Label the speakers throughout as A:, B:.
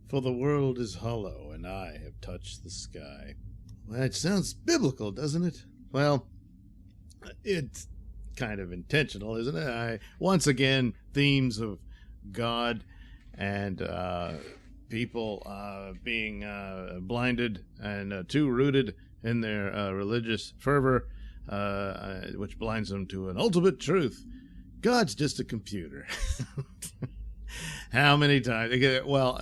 A: For the world is hollow, and I have touched the sky. Well, it sounds biblical, doesn't it? Well, it's kind of intentional, isn't it? Once again, themes of God and people being blinded and too rooted in their religious fervor, which blinds them to an ultimate truth. God's just a computer. How many times? Well,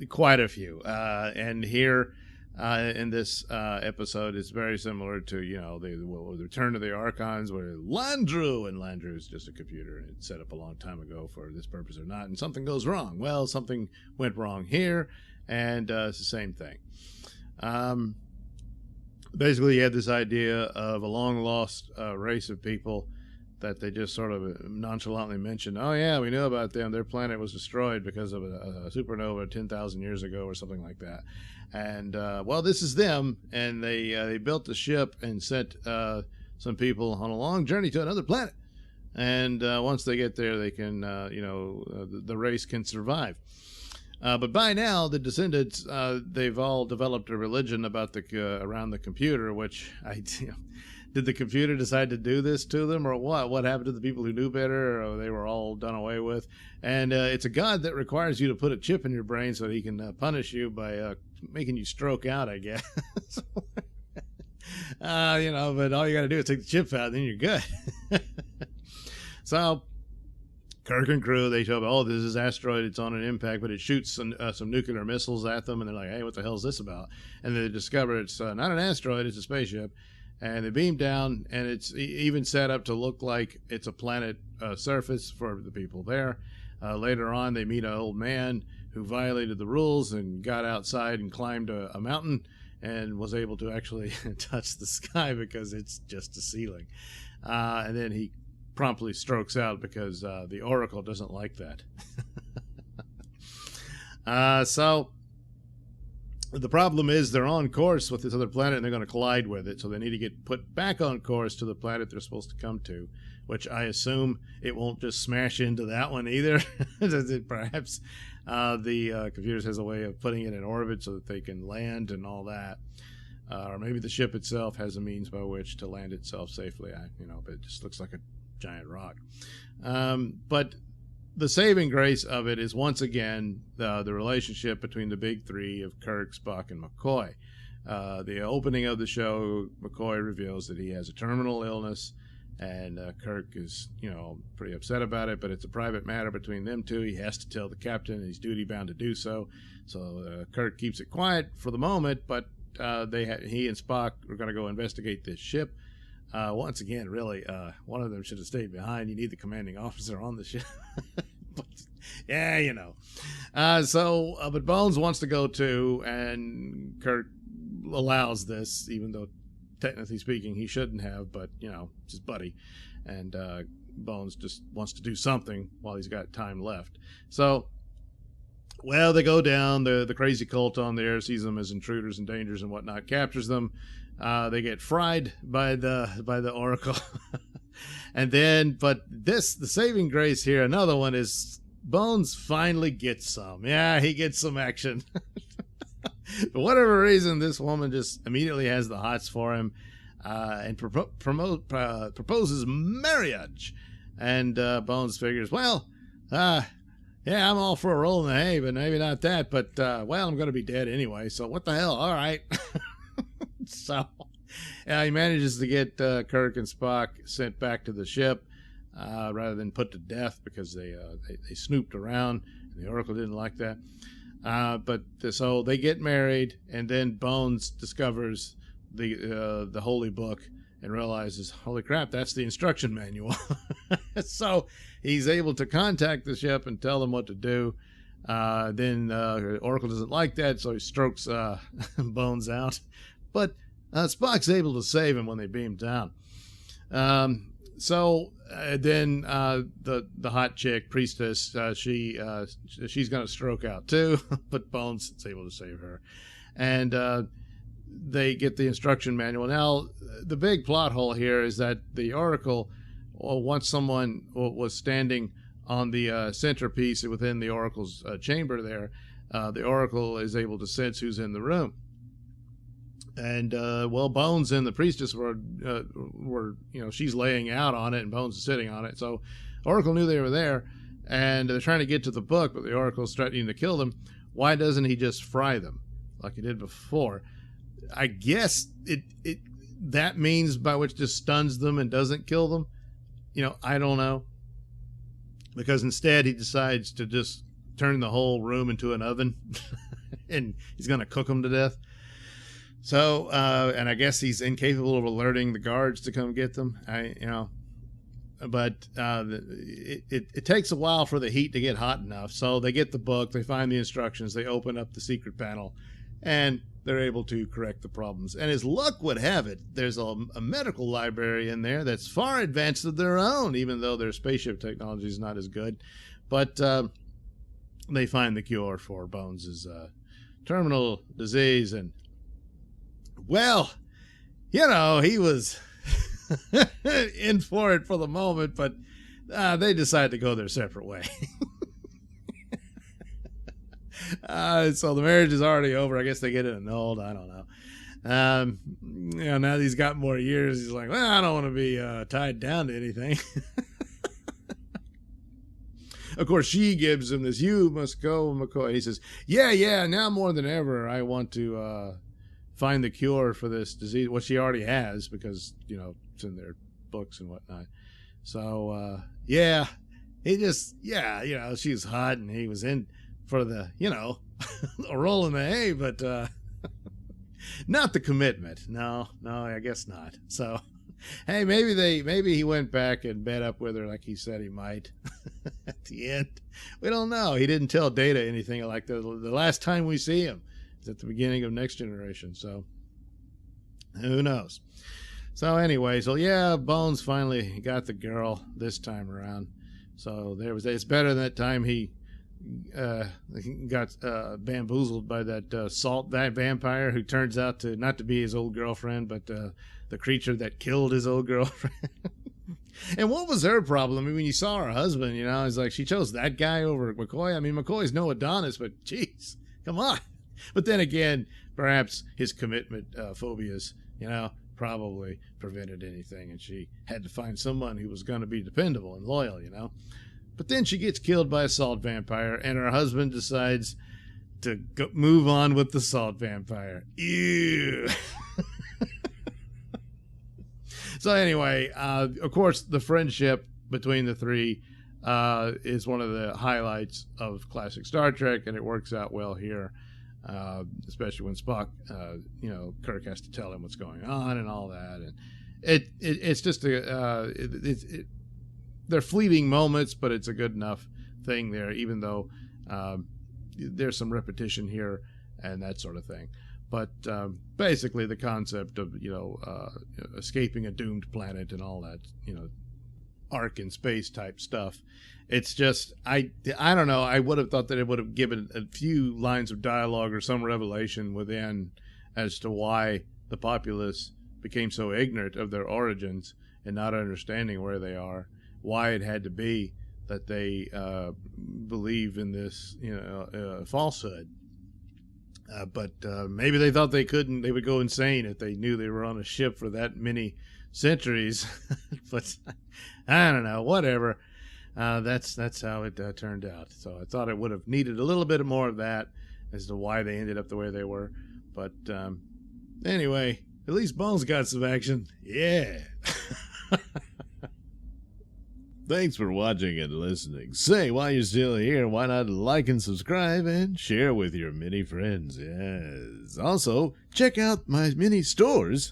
A: quite a few. And here in this episode, it's very similar to, the Return of the Archons, where Landru is just a computer, and it's set up a long time ago for this purpose or not, and something goes wrong. Well, something went wrong here, and it's the same thing. Basically, you had this idea of a long-lost race of people that they just sort of nonchalantly mentioned. Oh, yeah, we knew about them. Their planet was destroyed because of a supernova 10,000 years ago or something like that. And, well, this is them, and they built the ship and sent some people on a long journey to another planet. And once they get there, they can, the race can survive. But by now, the descendants, they've all developed a religion about around the computer, which did the computer decide to do this to them, or what? What happened to the people who knew better, or they were all done away with? And it's a god that requires you to put a chip in your brain so that he can punish you by making you stroke out, I guess. But all you got to do is take the chip out, and then you're good. So Kirk and crew, they show up, oh, this is asteroid, it's on an impact, but it shoots some nuclear missiles at them, and they're like, hey, what the hell is this about? And they discover it's not an asteroid, it's a spaceship. And they beam down, and it's even set up to look like it's a planet surface for the people there. Later on, they meet an old man who violated the rules and got outside and climbed a mountain and was able to actually touch the sky because it's just a ceiling. And then he promptly strokes out because the Oracle doesn't like that. So the problem is they're on course with this other planet, and they're going to collide with it, so they need to get put back on course to the planet they're supposed to come to, which I assume it won't just smash into that one either. Perhaps the computers has a way of putting it in orbit so that they can land and all that. Or maybe the ship itself has a means by which to land itself safely. But it just looks like a giant rock. But the saving grace of it is, once again, the relationship between the big three of Kirk, Spock, and McCoy. The opening of the show, McCoy reveals that he has a terminal illness, and Kirk is, pretty upset about it, but it's a private matter between them two. He has to tell the captain, and he's duty-bound to do so. So Kirk keeps it quiet for the moment, but he and Spock are going to go investigate this ship. Once again, really, one of them should have stayed behind. You need the commanding officer on the ship. But, yeah, but Bones wants to go too, and Kirk allows this, even though technically speaking he shouldn't have, but, it's his buddy. And Bones just wants to do something while he's got time left. So, well, they go down. The crazy cult on there sees them as intruders and dangers and whatnot, captures them. They get fried by the Oracle. And then, but the saving grace here, another one, is Bones finally gets some. Yeah, he gets some action. For whatever reason, this woman just immediately has the hots for him, and proposes marriage. And Bones figures, well, yeah, I'm all for a roll in the hay, but maybe not that. But, well, I'm going to be dead anyway, so what the hell? All right. So he manages to get Kirk and Spock sent back to the ship rather than put to death, because they snooped around, and the Oracle didn't like that. So they get married, and then Bones discovers the holy book and realizes, holy crap, that's the instruction manual. So he's able to contact the ship and tell them what to do. Then Oracle doesn't like that, so he strokes Bones out. But Spock's able to save him when they beam down. So then the hot chick, priestess, she's going to stroke out too, but Bones is able to save her. And they get the instruction manual. Now, the big plot hole here is that the Oracle, once someone was standing on the centerpiece within the Oracle's chamber there, the Oracle is able to sense who's in the room. And Bones and the priestess were she's laying out on it and Bones is sitting on it. So Oracle knew they were there, and they're trying to get to the book, but the Oracle's threatening to kill them. Why doesn't he just fry them like he did before? I guess that means by which just stuns them and doesn't kill them. I don't know. Because instead he decides to just turn the whole room into an oven and he's going to cook them to death. So, and I guess he's incapable of alerting the guards to come get them. But it takes a while for the heat to get hot enough. So they get the book, they find the instructions, they open up the secret panel, and they're able to correct the problems. And as luck would have it, there's a medical library in there that's far advanced of their own, even though their spaceship technology is not as good. But they find the cure for Bones' terminal disease. And, well, he was in for it for the moment, but they decide to go their separate way. So the marriage is already over. I guess they get it annulled. I don't know. Now that he's got more years, he's like, well, I don't want to be tied down to anything. Of course, she gives him this, you must go, McCoy. He says, yeah, now more than ever, I want to find the cure for this disease. Well, she already has, because, it's in their books and whatnot. So, she's hot, and he was in for the, a roll in the hay, but not the commitment. No, I guess not. So, hey, maybe he went back and met up with her like he said he might at the end. We don't know. He didn't tell Data anything like the last time we see him is at the beginning of Next Generation. So, who knows? So anyway, Bones finally got the girl this time around. So it's better than that time he got bamboozled by that salt vampire who turns out to not to be his old girlfriend, but the creature that killed his old girlfriend. And what was her problem? I mean, when you saw her husband, it's like she chose that guy over McCoy. I mean, McCoy's no Adonis, but geez, come on. But then again, perhaps his commitment phobias, probably prevented anything, and she had to find someone who was going to be dependable and loyal, But then she gets killed by a salt vampire, and her husband decides to move on with the salt vampire. Ew. So anyway, of course, the friendship between the three is one of the highlights of classic Star Trek, and it works out well here, especially when Spock, Kirk has to tell him what's going on and all that, and it's just they're fleeting moments, but it's a good enough thing there, even though there's some repetition here and that sort of thing. But basically the concept of, escaping a doomed planet and all that, arc in space type stuff. It's just, I don't know, I would have thought that it would have given a few lines of dialogue or some revelation within as to why the populace became so ignorant of their origins and not understanding where they are, why it had to be that they believe in this, falsehood. But maybe they thought they would go insane if they knew they were on a ship for that many centuries. But I don't know, whatever. That's how it turned out. So I thought it would have needed a little bit more of that as to why they ended up the way they were. But anyway, at least Bones got some action. Yeah. Thanks for watching and listening. Say, while you're still here, why not like and subscribe and share with your many friends? Yes. Also, check out my mini stores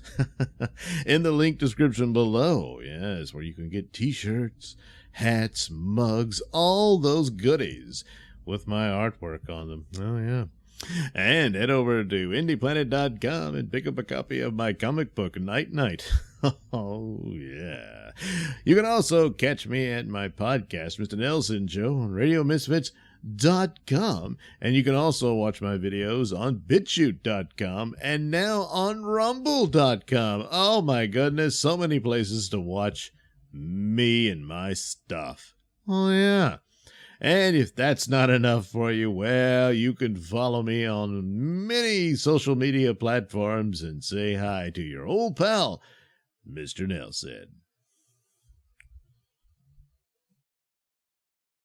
A: in the link description below. Yes, where you can get t-shirts, hats, mugs, all those goodies with my artwork on them. Oh, yeah. And head over to indieplanet.com and pick up a copy of my comic book, Night Night. Oh, yeah. You can also catch me at my podcast, Mr Nailsin Show, on RadioMisfits.com. And you can also watch my videos on BitChute.com and now on Rumble.com. Oh, my goodness, so many places to watch me and my stuff. Oh, yeah. And if that's not enough for you, well, you can follow me on many social media platforms and say hi to your old pal, Mr. Nailsin.